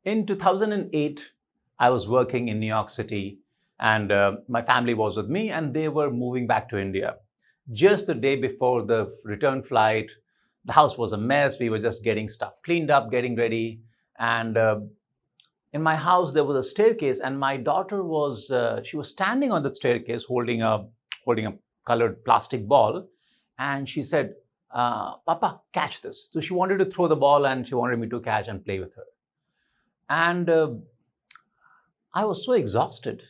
In 2008, I was working in New York City, and my family was with me, and they were moving back to India. Just the day before the return flight, the house was a mess. We were just getting stuff cleaned up, getting ready. And in my house, there was a staircase, and my daughter was she was standing on the staircase holding a colored plastic ball, and she said, "Papa, catch this." So she wanted to throw the ball, and she wanted me to catch and play with her. And I was so exhausted.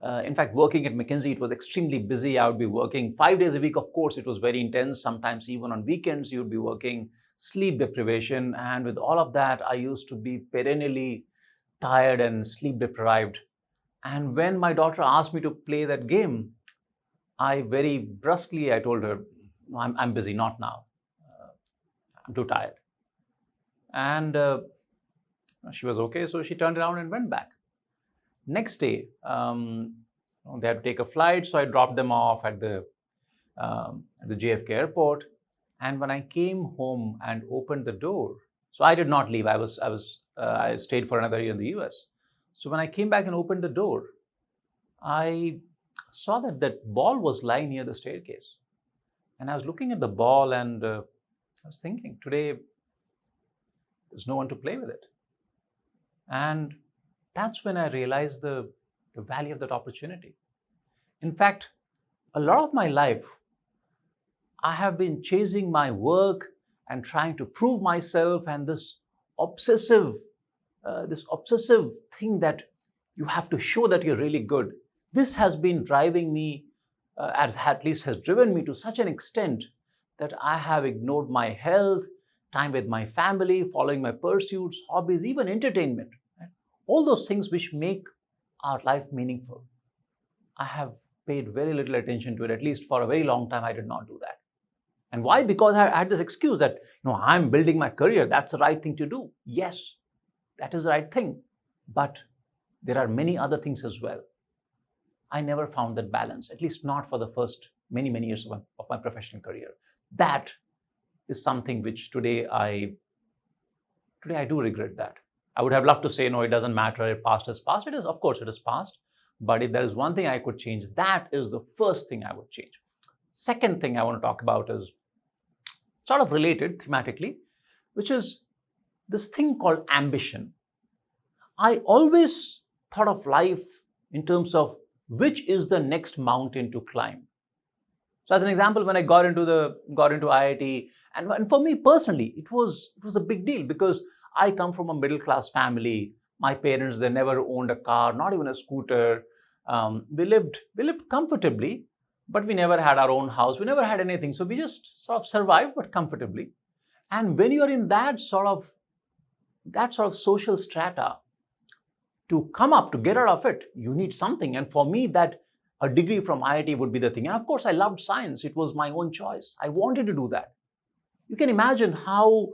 In fact, working at McKinsey, it was extremely busy. I would be working 5 days a week. Of course, it was very intense. Sometimes even on weekends, you would be working, sleep deprivation. And with all of that, I used to be perennially tired and sleep deprived. And when my daughter asked me to play that game, I very brusquely, I told her, "No, I'm busy, not now. I'm too tired." And she was okay. So she turned around and went back. Next day, they had to take a flight, so I dropped them off at the JFK airport. And when I came home and opened the door, so I did not leave. I stayed for another year in the U.S. So when I came back and opened the door, I saw that that ball was lying near the staircase, and I was looking at the ball, and I was thinking, today there's no one to play with it. And that's when I realized the value of that opportunity. In fact, a lot of my life, I have been chasing my work and trying to prove myself, and this obsessive thing that you have to show that you're really good. This has been driving me, at least has driven me to such an extent that I have ignored my health, time with my family, following my pursuits, hobbies, even entertainment. All those things which make our life meaningful. I have paid very little attention to it. At least for a very long time, I did not do that. And why? Because I had this excuse that, I'm building my career. That's the right thing to do. Yes, that is the right thing. But there are many other things as well. I never found that balance, at least not for the first many, many years of my professional career. That is something which today I do regret that. I would have loved to say, no, it doesn't matter, past is past. It is, of course, it is past. But if there is one thing I could change, that is the first thing I would change. Second thing I want to talk about is sort of related thematically, which is this thing called ambition. I always thought of life in terms of which is the next mountain to climb. So as an example, when I got into IIT, and for me personally, it was a big deal because I come from a middle class family. My parents, they never owned a car, not even a scooter. We lived comfortably, but we never had our own house. We never had anything. So we just sort of survived, but comfortably. And when you're in that sort of social strata, to come up, to get out of it, you need something. And for me, that a degree from IIT would be the thing. And of course, I loved science. It was my own choice. I wanted to do that. You can imagine how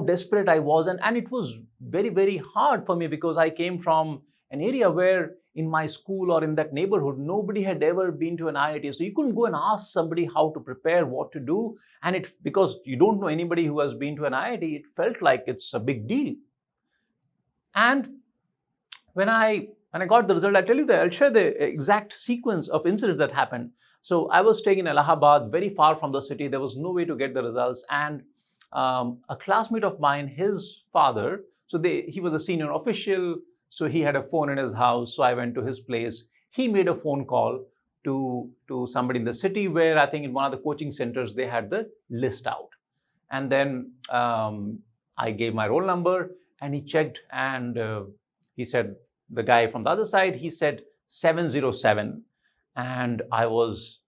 desperate I was. And it was very, very hard for me because I came from an area where in my school or in that neighborhood, nobody had ever been to an IIT. So you couldn't go and ask somebody how to prepare, what to do. And because you don't know anybody who has been to an IIT, it felt like it's a big deal. And when I got the result, I'll share the exact sequence of incidents that happened. So I was staying in Allahabad, very far from the city. There was no way to get the results. And a classmate of mine, his father, he was a senior official, so he had a phone in his house. So I went to his place. He made a phone call to somebody in the city where I think in one of the coaching centers, they had the list out. And then I gave my roll number and he checked and he said, the guy from the other side, he said 707. And I was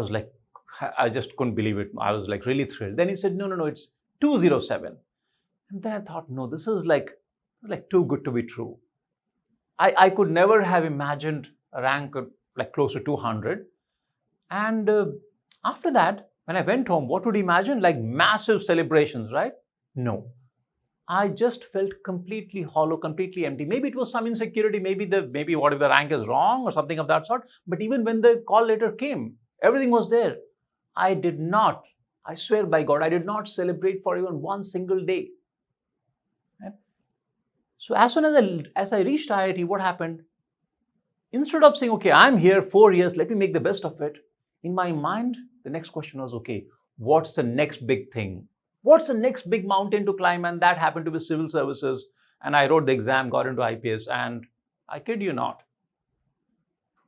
like, I just couldn't believe it. I was like really thrilled. Then he said, no, it's 207. And then I thought, no, this is like too good to be true. I could never have imagined a rank of like close to 200. And after that, when I went home, what would you imagine? Like massive celebrations, right? No. I just felt completely hollow, completely empty. Maybe it was some insecurity, maybe what if the rank is wrong or something of that sort. But even when the call letter came, everything was there. I swear by God, I did not celebrate for even one single day. So as soon as I reached IIT, what happened? Instead of saying, okay, I'm here 4 years, let me make the best of it, in my mind, the next question was, okay, what's the next big thing? What's the next big mountain to climb? And that happened to be civil services. And I wrote the exam, got into IPS, and I kid you not,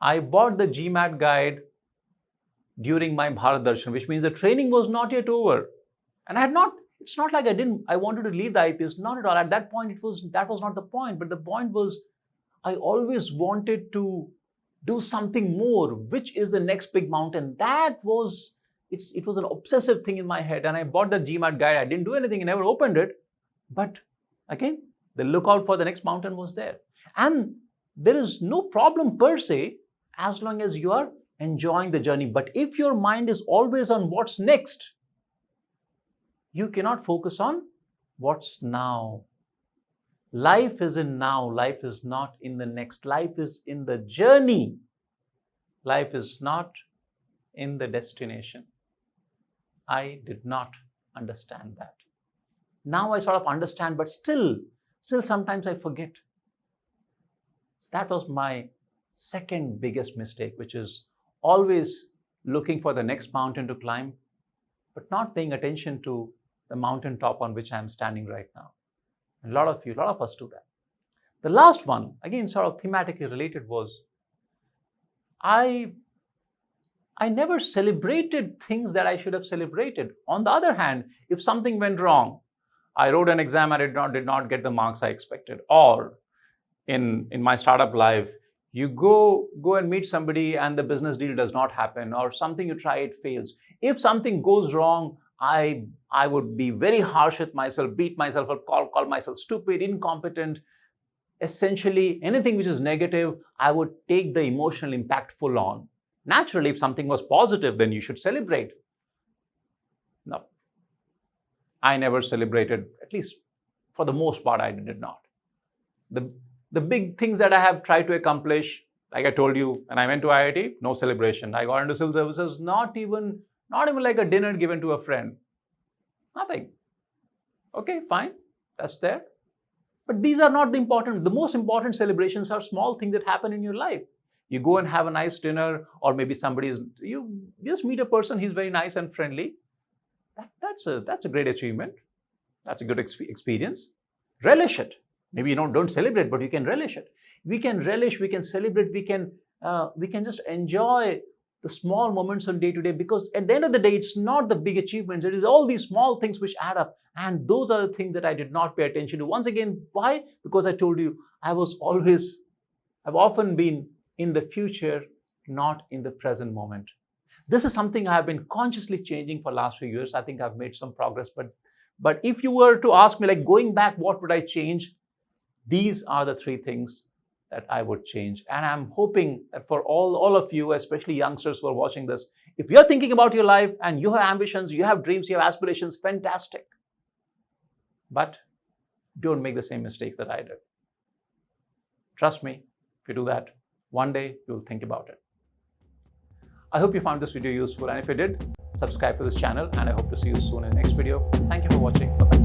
I bought the GMAT guide during my Bharat Darshan, which means the training was not yet over. And it's not like I wanted to leave the IPS, not at all. At that point, that was not the point. But the point was, I always wanted to do something more, which is the next big mountain. It was an obsessive thing in my head. And I bought the GMAT guide. I didn't do anything. I never opened it. But again, the lookout for the next mountain was there. And there is no problem per se, as long as you are enjoying the journey. But if your mind is always on what's next, you cannot focus on what's now. Life is in now. Life is not in the next. Life is in the journey. Life is not in the destination. I did not understand that. Now I sort of understand, but still sometimes I forget. So that was my second biggest mistake, which is always looking for the next mountain to climb, but not paying attention to the mountaintop on which I am standing right now. And a lot of us do that. The last one, again, sort of thematically related, was I never celebrated things that I should have celebrated. On the other hand, if something went wrong, I wrote an exam and did not get the marks I expected. Or in my startup life, you go and meet somebody and the business deal does not happen, or something you try, it fails. If something goes wrong, I would be very harsh with myself, beat myself up, call myself stupid, incompetent. Essentially, anything which is negative, I would take the emotional impact full on. Naturally, if something was positive, then you should celebrate. No. I never celebrated, at least for the most part, I did not. The big things that I have tried to accomplish, like I told you, when I went to IIT, no celebration. I got into civil services, not even like a dinner given to a friend. Nothing. Okay, fine, that's there. But these are not the most important celebrations are small things that happen in your life. You go and have a nice dinner, or maybe you just meet a person, he's very nice and friendly. That's a great achievement. That's a good experience. Relish it. Maybe you don't celebrate, but you can relish it. We can relish, we can celebrate, we can just enjoy the small moments on day to day, because at the end of the day, it's not the big achievements. It is all these small things which add up. And those are the things that I did not pay attention to. Once again, why? Because I told you, I've often been in the future, not in the present moment. This is something I have been consciously changing for the last few years. I think I've made some progress. But if you were to ask me, like, going back, what would I change? These are the three things that I would change. And I'm hoping that for all of you, especially youngsters who are watching this, if you're thinking about your life and you have ambitions, you have dreams, you have aspirations, fantastic. But don't make the same mistakes that I did. Trust me, if you do that, one day you'll think about it. I hope you found this video useful, and if you did, subscribe to this channel, and I hope to see you soon in the next video. Thank you for watching. Bye-bye.